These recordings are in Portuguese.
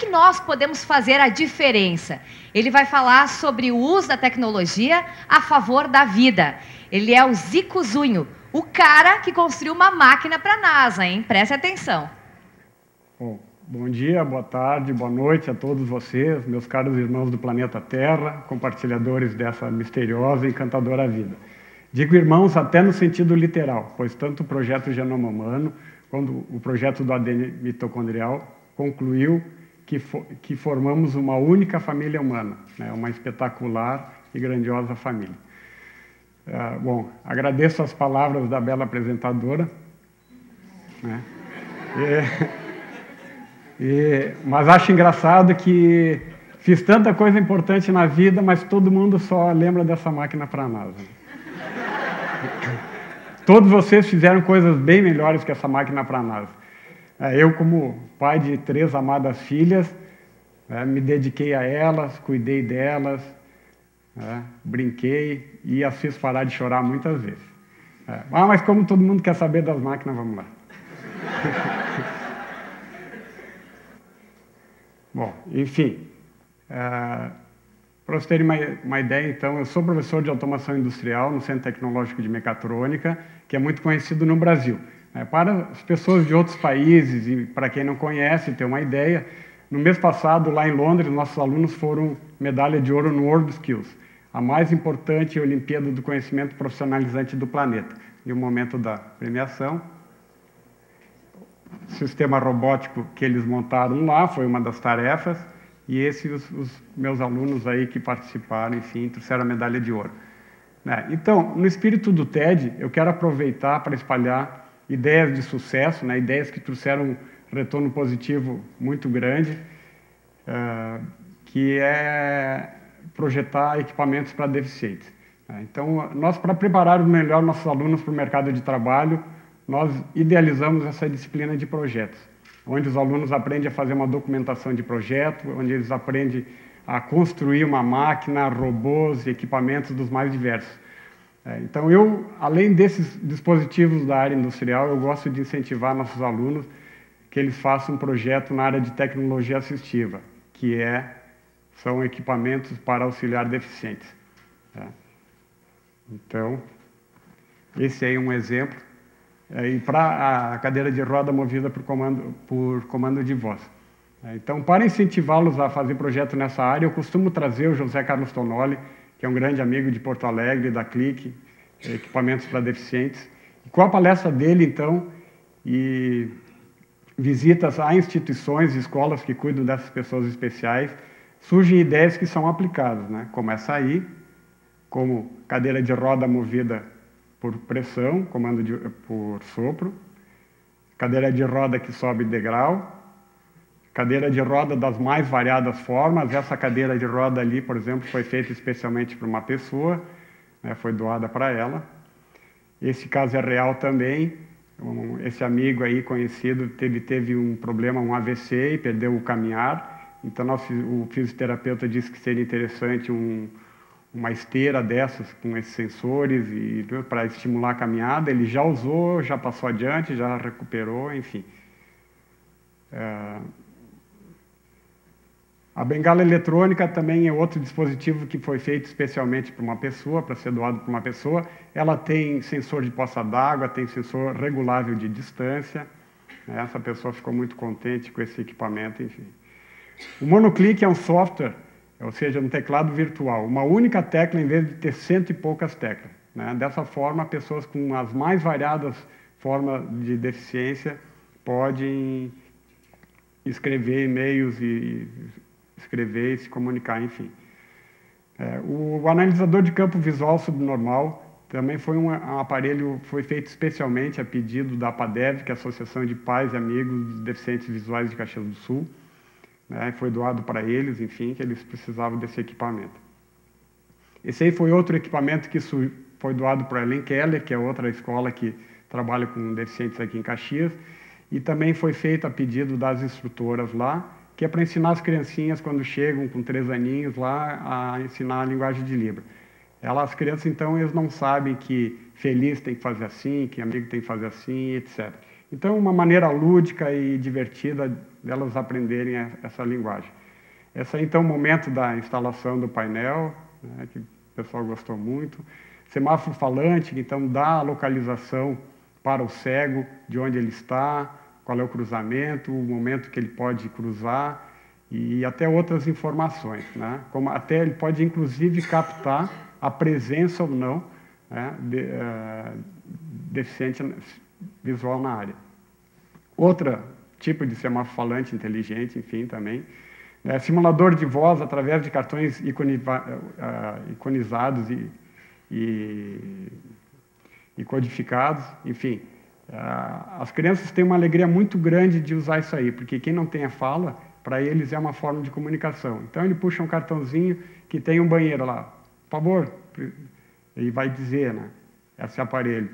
que nós podemos fazer a diferença? Ele vai falar sobre o uso da tecnologia a favor da vida. Ele é o Zico Zunho, o cara que construiu uma máquina para a NASA, hein? Preste atenção. Bom dia, boa tarde, boa noite a todos vocês, meus caros irmãos do planeta Terra, compartilhadores dessa misteriosa e encantadora vida. Digo irmãos até no sentido literal, pois tanto o projeto Genoma Humano quanto o projeto do ADN mitocondrial concluiu que formamos uma única família humana, né? Uma espetacular e grandiosa família. Bom, agradeço as palavras da bela apresentadora, né? Mas acho engraçado que fiz tanta coisa importante na vida, mas todo mundo só lembra dessa máquina para a NASA. Todos vocês fizeram coisas bem melhores que essa máquina para a NASA. Eu, como pai de 3 amadas filhas, me dediquei a elas, cuidei delas, brinquei e as fiz parar de chorar muitas vezes. Mas como todo mundo quer saber das máquinas, vamos lá. Bom, enfim, para vocês terem uma ideia, então, eu sou professor de automação industrial no Centro Tecnológico de Mecatrônica, que é muito conhecido no Brasil. Para as pessoas de outros países e para quem não conhece, ter uma ideia, no mês passado, lá em Londres, nossos alunos foram medalha de ouro no World Skills, a mais importante Olimpíada do Conhecimento Profissionalizante do planeta. E o momento da premiação, o sistema robótico que eles montaram lá foi uma das tarefas, e esses os meus alunos aí que participaram, enfim, trouxeram a medalha de ouro. Então, no espírito do TED, eu quero aproveitar para espalhar ideias de sucesso, ideias que trouxeram um retorno positivo muito grande, que é projetar equipamentos para deficientes. Então, nós, para preparar melhor nossos alunos para o mercado de trabalho, nós idealizamos essa disciplina de projetos, onde os alunos aprendem a fazer uma documentação de projeto, onde eles aprendem a construir uma máquina, robôs e equipamentos dos mais diversos. Então, além desses dispositivos da área industrial, eu gosto de incentivar nossos alunos que eles façam um projeto na área de tecnologia assistiva, que são equipamentos para auxiliar deficientes. Então, esse aí é um exemplo. E para a cadeira de roda movida por comando de voz. Então, para incentivá-los a fazer projeto nessa área, eu costumo trazer o José Carlos Tonoli, que é um grande amigo de Porto Alegre, da Clique, equipamentos para deficientes. E com a palestra dele, então, e visitas a instituições e escolas que cuidam dessas pessoas especiais, surgem ideias que são aplicadas, como essa aí, como cadeira de roda movida por pressão, por sopro, cadeira de roda que sobe degrau, cadeira de roda das mais variadas formas. Essa cadeira de roda ali, por exemplo, foi feita especialmente para uma pessoa, foi doada para ela. Esse caso é real também. Esse amigo aí conhecido, ele teve um problema, um AVC, e perdeu o caminhar. Então, o fisioterapeuta disse que seria interessante uma esteira dessas, com esses sensores, para estimular a caminhada. Ele já usou, já passou adiante, já recuperou, enfim. A bengala eletrônica também é outro dispositivo que foi feito especialmente para uma pessoa, para ser doado para uma pessoa. Ela tem sensor de poça d'água, tem sensor regulável de distância. Essa pessoa ficou muito contente com esse equipamento, enfim. O monoclick é um software, ou seja, um teclado virtual. Uma única tecla em vez de ter 100 e poucas teclas. Dessa forma, pessoas com as mais variadas formas de deficiência podem escrever e-mails e escrever e se comunicar, enfim. O analisador de campo visual subnormal também foi um aparelho, foi feito especialmente a pedido da APADEV, que é a Associação de Pais e Amigos dos Deficientes Visuais de Caxias do Sul. Foi doado para eles, enfim, que eles precisavam desse equipamento. Esse aí foi outro equipamento que foi doado para a Helen Keller, que é outra escola que trabalha com deficientes aqui em Caxias, e também foi feito a pedido das instrutoras lá, que é para ensinar as criancinhas, quando chegam com 3 aninhos lá, a ensinar a linguagem de Libra. As crianças, então, eles não sabem que feliz tem que fazer assim, que amigo tem que fazer assim, etc. Então, uma maneira lúdica e divertida delas aprenderem essa linguagem. Esse é, então, o momento da instalação do painel, né, que o pessoal gostou muito. Semáforo falante, que, então, dá a localização para o cego, de onde ele está, qual é o cruzamento, o momento que ele pode cruzar, e até outras informações, né? Como até ele pode, inclusive, captar a presença ou não, né, deficiente visual na área. Outro tipo de semáforo falante inteligente, enfim, também. Simulador de voz através de cartões iconizados e codificados, enfim. As crianças têm uma alegria muito grande de usar isso aí, porque quem não tem a fala, para eles é uma forma de comunicação. Então ele puxa um cartãozinho que tem um banheiro lá. Por favor, ele vai dizer, né, esse aparelho,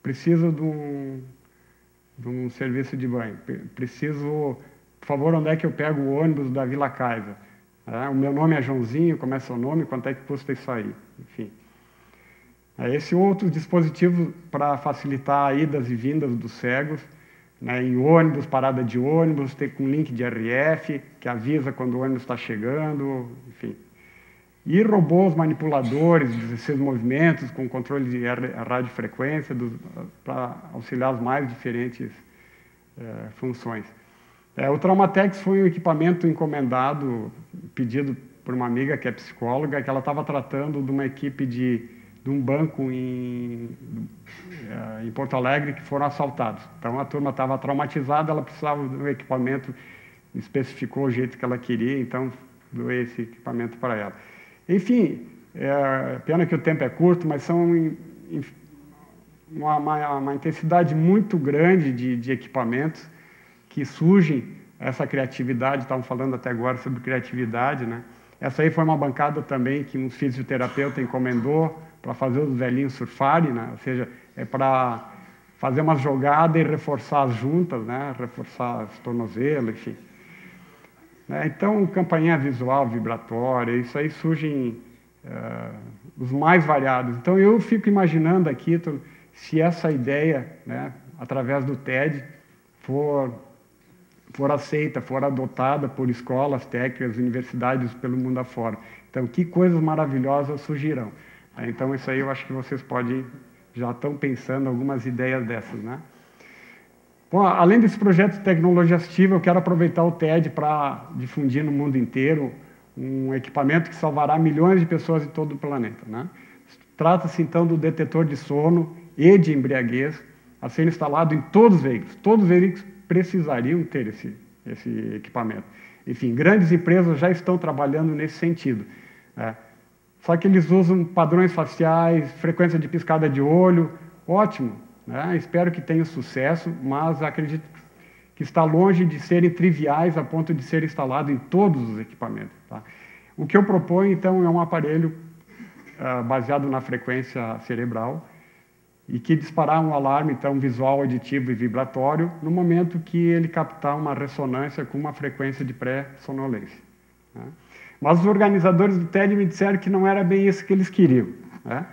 preciso de um serviço de banho, preciso, por favor, onde é que eu pego o ônibus da Vila Kaiser? O meu nome é Joãozinho, como é seu nome, quanto é que custa isso aí? Enfim. Esse outro dispositivo para facilitar idas e vindas dos cegos, né, em ônibus, parada de ônibus, tem com link de RF, que avisa quando o ônibus está chegando, enfim. E robôs manipuladores, 16 movimentos, com controle de radiofrequência, para auxiliar as mais diferentes funções. O Traumatex foi um equipamento encomendado, pedido por uma amiga que é psicóloga, que ela estava tratando de uma equipe de um banco em Porto Alegre que foram assaltados. Então a turma estava traumatizada, ela precisava de um equipamento, especificou o jeito que ela queria, então doei esse equipamento para ela. Enfim, pena que o tempo é curto, mas são uma intensidade muito grande de equipamentos que surgem essa criatividade. Estavam falando até agora sobre criatividade, né? Essa aí foi uma bancada também que um fisioterapeuta encomendou para fazer os velhinhos surfarem, né? Ou seja, é para fazer uma jogada e reforçar as juntas, né? Reforçar os tornozelos, enfim. Então, campainha visual, vibratória, isso aí surgem os mais variados. Então, eu fico imaginando aqui, se essa ideia, né, através do TED, for aceita, for adotada por escolas técnicas, universidades pelo mundo afora. Então, que coisas maravilhosas surgirão. Então, isso aí eu acho que vocês já estão pensando algumas ideias dessas, né? Bom, além desse projeto de tecnologia assistiva, eu quero aproveitar o TED para difundir no mundo inteiro um equipamento que salvará milhões de pessoas em todo o planeta, né? Trata-se, então, do detetor de sono e de embriaguez a ser instalado em todos os veículos. Todos os veículos precisariam ter esse equipamento. Enfim, grandes empresas já estão trabalhando nesse sentido. Só que eles usam padrões faciais, frequência de piscada de olho, ótimo, né? Espero que tenha sucesso, mas acredito que está longe de serem triviais a ponto de ser instalado em todos os equipamentos. Tá? O que eu proponho, então, é um aparelho baseado na frequência cerebral e que disparar um alarme, então, visual, auditivo e vibratório no momento que ele captar uma ressonância com uma frequência de pré-sonolência. Né? Mas os organizadores do TED me disseram que não era bem isso que eles queriam. Né?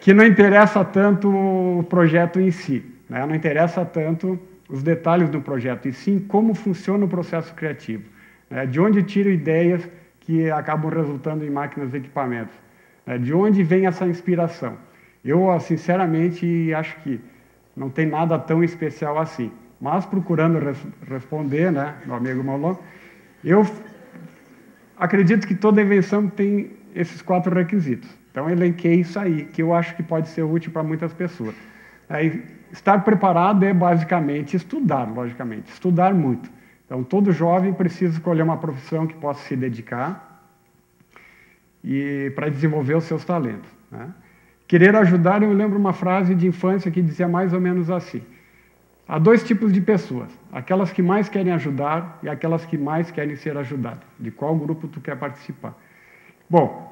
Que não interessa tanto o projeto em si, né? Não interessa tanto os detalhes do projeto, e sim como funciona o processo criativo, né? De onde tiro ideias que acabam resultando em máquinas e equipamentos, né? De onde vem essa inspiração. Eu, sinceramente, acho que não tem nada tão especial assim, mas procurando responder, né, meu amigo Maulon, eu acredito que toda invenção tem esses 4 requisitos. Então, elenquei isso aí, que eu acho que pode ser útil para muitas pessoas. Estar preparado é, basicamente, estudar, logicamente, estudar muito. Então, todo jovem precisa escolher uma profissão que possa se dedicar e para desenvolver os seus talentos. Né? Querer ajudar, eu lembro uma frase de infância que dizia mais ou menos assim: há 2 tipos de pessoas, aquelas que mais querem ajudar e aquelas que mais querem ser ajudadas. De qual grupo tu quer participar? Bom,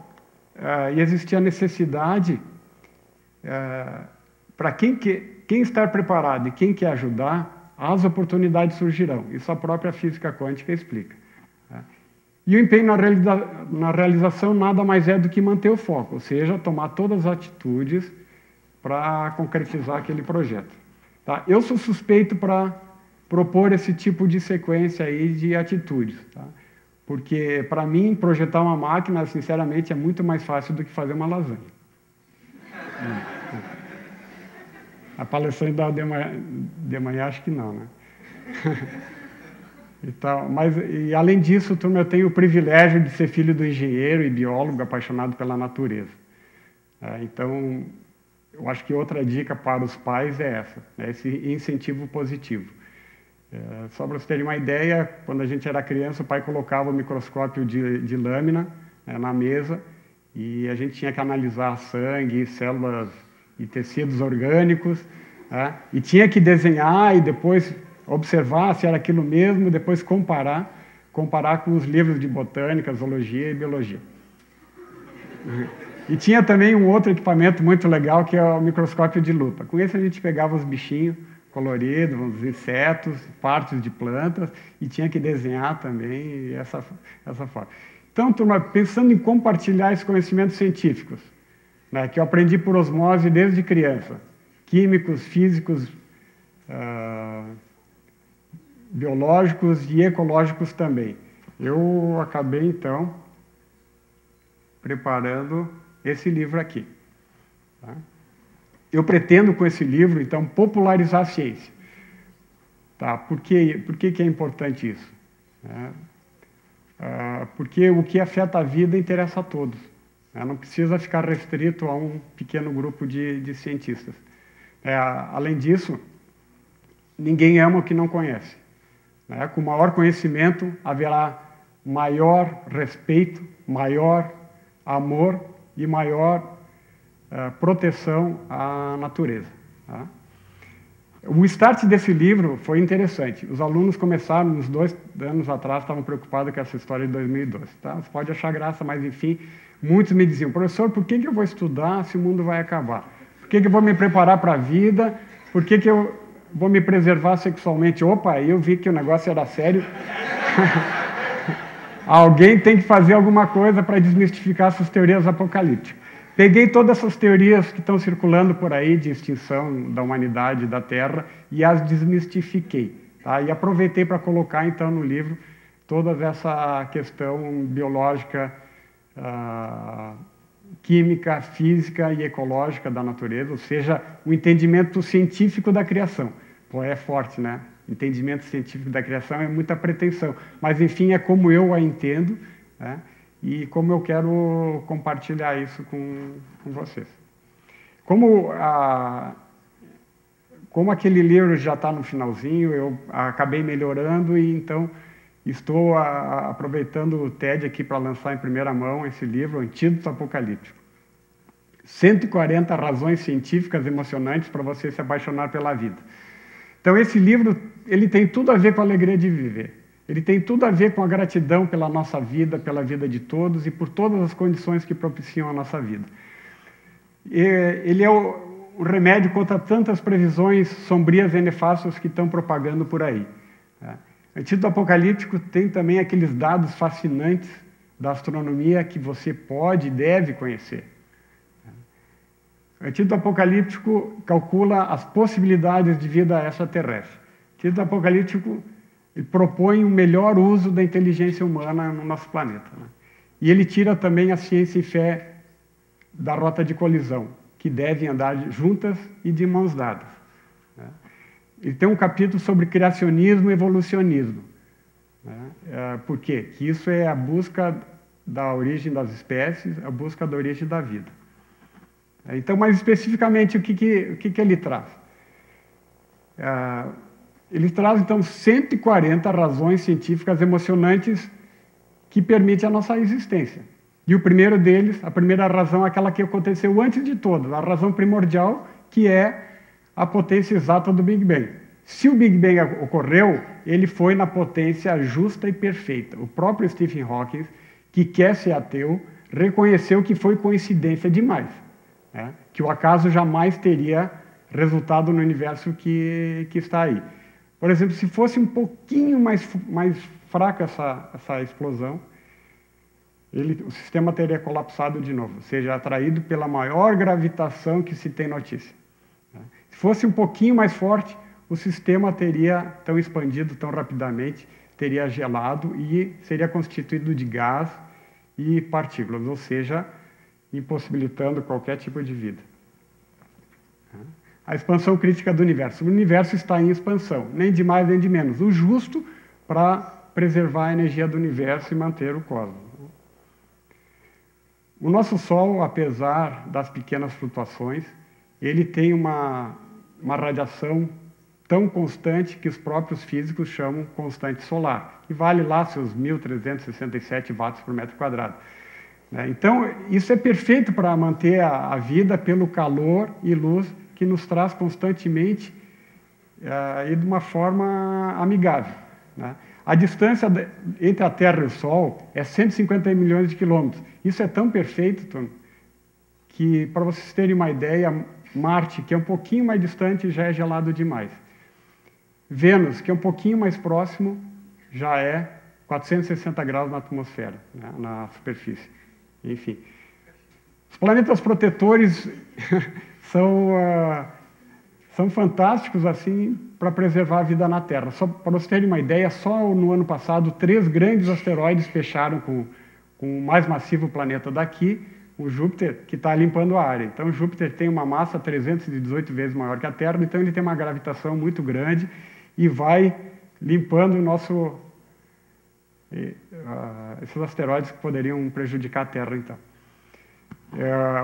e existia a necessidade, para quem estar preparado e quem quer ajudar, as oportunidades surgirão. Isso a própria física quântica explica. E o empenho na realização nada mais é do que manter o foco, ou seja, tomar todas as atitudes para concretizar aquele projeto. Tá? Eu sou suspeito para propor esse tipo de sequência aí de atitudes. Tá? Porque, para mim, projetar uma máquina, sinceramente, é muito mais fácil do que fazer uma lasanha. A palestrante de manhã acho que não, né? E além disso, turma, eu tenho o privilégio de ser filho do engenheiro e biólogo apaixonado pela natureza. Então, eu acho que outra dica para os pais é essa, né? Esse incentivo positivo. Só para vocês terem uma ideia, quando a gente era criança, o pai colocava o microscópio de lâmina, né, na mesa, e a gente tinha que analisar sangue, células e tecidos orgânicos, né, e tinha que desenhar e depois observar se era aquilo mesmo, depois comparar com os livros de botânica, zoologia e biologia. E tinha também um outro equipamento muito legal, que é o microscópio de lupa. Com esse a gente pegava os bichinhos coloridos, os insetos, partes de plantas, e tinha que desenhar também essa forma. Então, turma, pensando em compartilhar esses conhecimentos científicos, né, que eu aprendi por osmose desde criança, químicos, físicos, biológicos e ecológicos também. Eu acabei, então, preparando esse livro aqui. Tá? Eu pretendo, com esse livro, então, popularizar a ciência. Tá? Por que é importante isso? Porque o que afeta a vida interessa a todos. Não precisa ficar restrito a um pequeno grupo de cientistas. Além disso, ninguém ama o que não conhece. Com maior conhecimento, haverá maior respeito, maior amor e maior proteção à natureza. Tá? O start desse livro foi interessante. Os alunos começaram, uns 2 anos atrás, estavam preocupados com essa história de 2012. Tá? Você pode achar graça, mas enfim, muitos me diziam: professor, por que eu vou estudar se o mundo vai acabar? Por que eu vou me preparar para a vida? Por que eu vou me preservar sexualmente? Opa, eu vi que o negócio era sério. Alguém tem que fazer alguma coisa para desmistificar essas teorias apocalípticas. Peguei todas essas teorias que estão circulando por aí de extinção da humanidade e da Terra e as desmistifiquei. Tá? E aproveitei para colocar, então, no livro toda essa questão biológica, química, física e ecológica da natureza, ou seja, o entendimento científico da criação. Pô, é forte, né? Entendimento científico da criação é muita pretensão, mas, enfim, é como eu a entendo, né? E como eu quero compartilhar isso com vocês. Como aquele livro já está no finalzinho, eu acabei melhorando e, então, estou aproveitando o TED aqui para lançar em primeira mão esse livro, Antídoto Apocalíptico. 140 razões científicas emocionantes para você se apaixonar pela vida. Então, esse livro, ele tem tudo a ver com a alegria de viver. Ele tem tudo a ver com a gratidão pela nossa vida, pela vida de todos e por todas as condições que propiciam a nossa vida. Ele é o remédio contra tantas previsões sombrias e nefastas que estão propagando por aí. Antídoto Apocalíptico tem também aqueles dados fascinantes da astronomia que você pode e deve conhecer. O Antídoto Apocalíptico calcula as possibilidades de vida extraterrestre. O Antídoto Apocalíptico propõe o melhor uso da inteligência humana no nosso planeta. Né? E ele tira também a ciência e fé da rota de colisão, que devem andar juntas e de mãos dadas. Né? Ele tem um capítulo sobre criacionismo e evolucionismo. Né? Por quê? Que isso é a busca da origem das espécies, a busca da origem da vida. Então, mais especificamente, o que ele traz? Ele traz, então, 140 razões científicas emocionantes que permitem a nossa existência. E o primeiro deles, a primeira razão é aquela que aconteceu antes de todas, a razão primordial, que é a potência exata do Big Bang. Se o Big Bang ocorreu, ele foi na potência justa e perfeita. O próprio Stephen Hawking, que quer ser ateu, reconheceu que foi coincidência demais, né? Que o acaso jamais teria resultado no universo que está aí. Por exemplo, se fosse um pouquinho mais fraca essa explosão, o sistema teria colapsado de novo, ou seja, atraído pela maior gravitação que se tem notícia. Se fosse um pouquinho mais forte, o sistema teria tão expandido tão rapidamente, teria gelado e seria constituído de gás e partículas, ou seja, impossibilitando qualquer tipo de vida. A expansão crítica do universo. O universo está em expansão, nem de mais nem de menos, o justo para preservar a energia do universo e manter o cosmos. O nosso Sol, apesar das pequenas flutuações, ele tem uma radiação tão constante que os próprios físicos chamam constante solar, que vale lá seus 1.367 watts por metro quadrado. Então, isso é perfeito para manter a vida pelo calor e luz que nos traz constantemente e de uma forma amigável. A distância entre a Terra e o Sol é 150 milhões de quilômetros. Isso é tão perfeito, Tom, que, para vocês terem uma ideia, Marte, que é um pouquinho mais distante, já é gelado demais. Vênus, que é um pouquinho mais próximo, já é 460 graus na atmosfera, na superfície. Enfim. Os planetas protetores são fantásticos assim para preservar a vida na Terra. Só para vocês terem uma ideia, só no ano passado 3 grandes asteroides fecharam com o mais massivo planeta daqui, o Júpiter, que está limpando a área. Então, Júpiter tem uma massa 318 vezes maior que a Terra, então ele tem uma gravitação muito grande e vai limpando esses asteroides que poderiam prejudicar a Terra, então.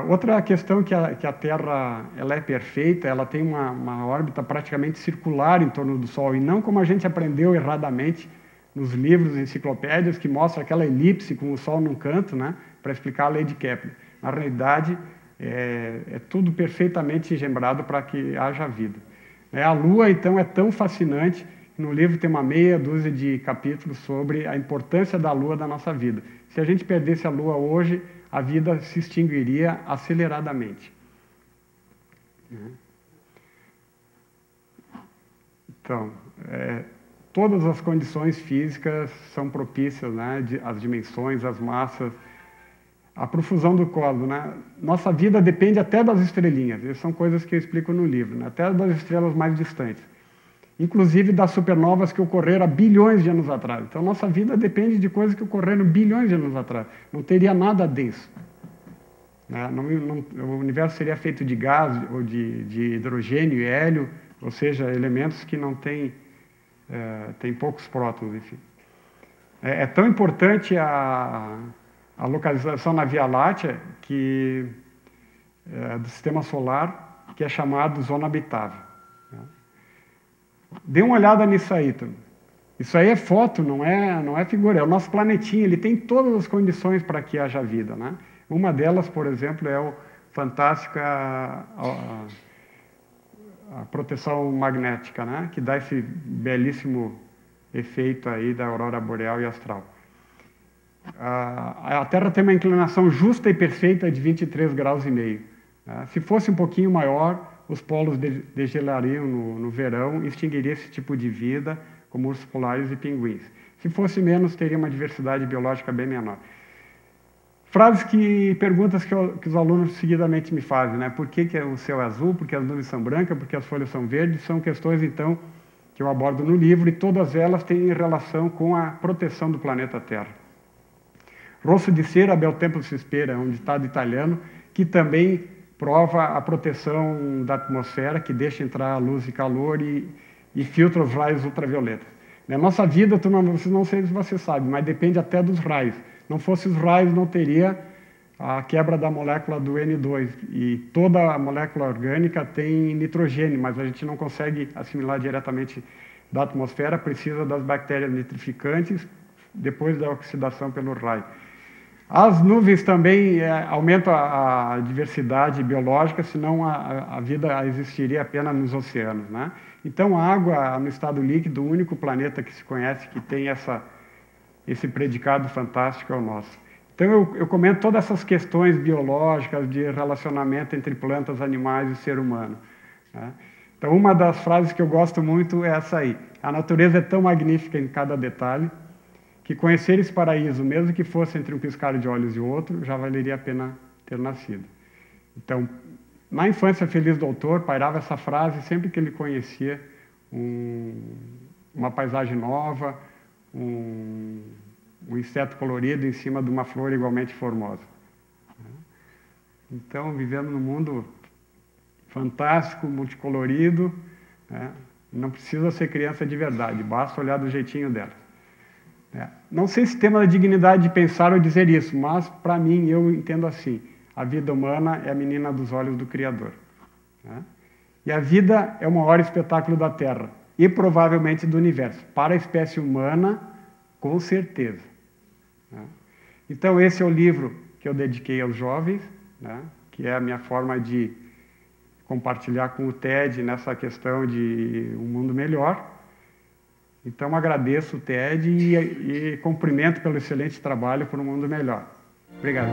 Outra questão que a Terra ela é perfeita, ela tem uma órbita praticamente circular em torno do Sol, e não como a gente aprendeu erradamente nos livros, enciclopédias, que mostra aquela elipse com o Sol num canto, para explicar a lei de Kepler. Na realidade, é tudo perfeitamente engembrado para que haja vida. A Lua, então, é tão fascinante. No livro tem uma meia dúzia de capítulos sobre a importância da Lua na nossa vida. Se a gente perdesse a Lua hoje, a vida se extinguiria aceleradamente. Então, todas as condições físicas são propícias, as dimensões, as massas, a profusão do cosmos. Nossa vida depende até das estrelinhas, essas são coisas que eu explico no livro, até das estrelas mais distantes. Inclusive das supernovas que ocorreram há bilhões de anos atrás. Então, nossa vida depende de coisas que ocorreram bilhões de anos atrás. Não teria nada denso. O universo seria feito de gás, ou de hidrogênio e hélio, ou seja, elementos que não têm poucos prótons, enfim. É tão importante a localização na Via Láctea do Sistema Solar, que é chamado zona habitável. Dê uma olhada nisso aí, Tom. Isso aí é foto, não é figura. É o nosso planetinha, ele tem todas as condições para que haja vida. Uma delas, por exemplo, é a fantástica a proteção magnética, que dá esse belíssimo efeito aí da aurora boreal e astral. A Terra tem uma inclinação justa e perfeita de 23,5 graus. Se fosse um pouquinho maior, os polos degelariam no verão e extinguiria esse tipo de vida, como ursos polares e pinguins. Se fosse menos, teria uma diversidade biológica bem menor. Perguntas que os alunos seguidamente me fazem, Por que o céu é azul? Por que as nuvens são brancas? Por que as folhas são verdes? São questões, então, que eu abordo no livro, e todas elas têm relação com a proteção do planeta Terra. Rosso de cera, bel tempo se espera, é um ditado italiano, que também prova a proteção da atmosfera, que deixa entrar a luz e calor e filtra os raios ultravioletas. Na nossa vida, não sei se você sabe, mas depende até dos raios. Não fosse os raios, não teria a quebra da molécula do N2. E toda a molécula orgânica tem nitrogênio, mas a gente não consegue assimilar diretamente da atmosfera, precisa das bactérias nitrificantes depois da oxidação pelo raio. As nuvens também aumentam a diversidade biológica, senão a vida existiria apenas nos oceanos. Então, a água no estado líquido, o único planeta que se conhece que tem esse predicado fantástico é o nosso. Então, eu comento todas essas questões biológicas de relacionamento entre plantas, animais e ser humano. Então, uma das frases que eu gosto muito é essa aí. A natureza é tão magnífica em cada detalhe que conhecer esse paraíso, mesmo que fosse entre um piscar de olhos e outro, já valeria a pena ter nascido. Então, na infância feliz do autor, pairava essa frase sempre que ele conhecia uma paisagem nova, um inseto colorido em cima de uma flor igualmente formosa. Então, vivemos num mundo fantástico, multicolorido, né? Não precisa ser criança de verdade, basta olhar do jeitinho dela. Não sei se temos a dignidade de pensar ou dizer isso, mas, para mim, eu entendo assim: a vida humana é a menina dos olhos do Criador. E a vida é o maior espetáculo da Terra, e provavelmente do universo. Para a espécie humana, com certeza. Então, esse é o livro que eu dediquei aos jovens, que é a minha forma de compartilhar com o TED nessa questão de um mundo melhor. Então, agradeço o TED e cumprimento pelo excelente trabalho por um mundo melhor. Obrigado.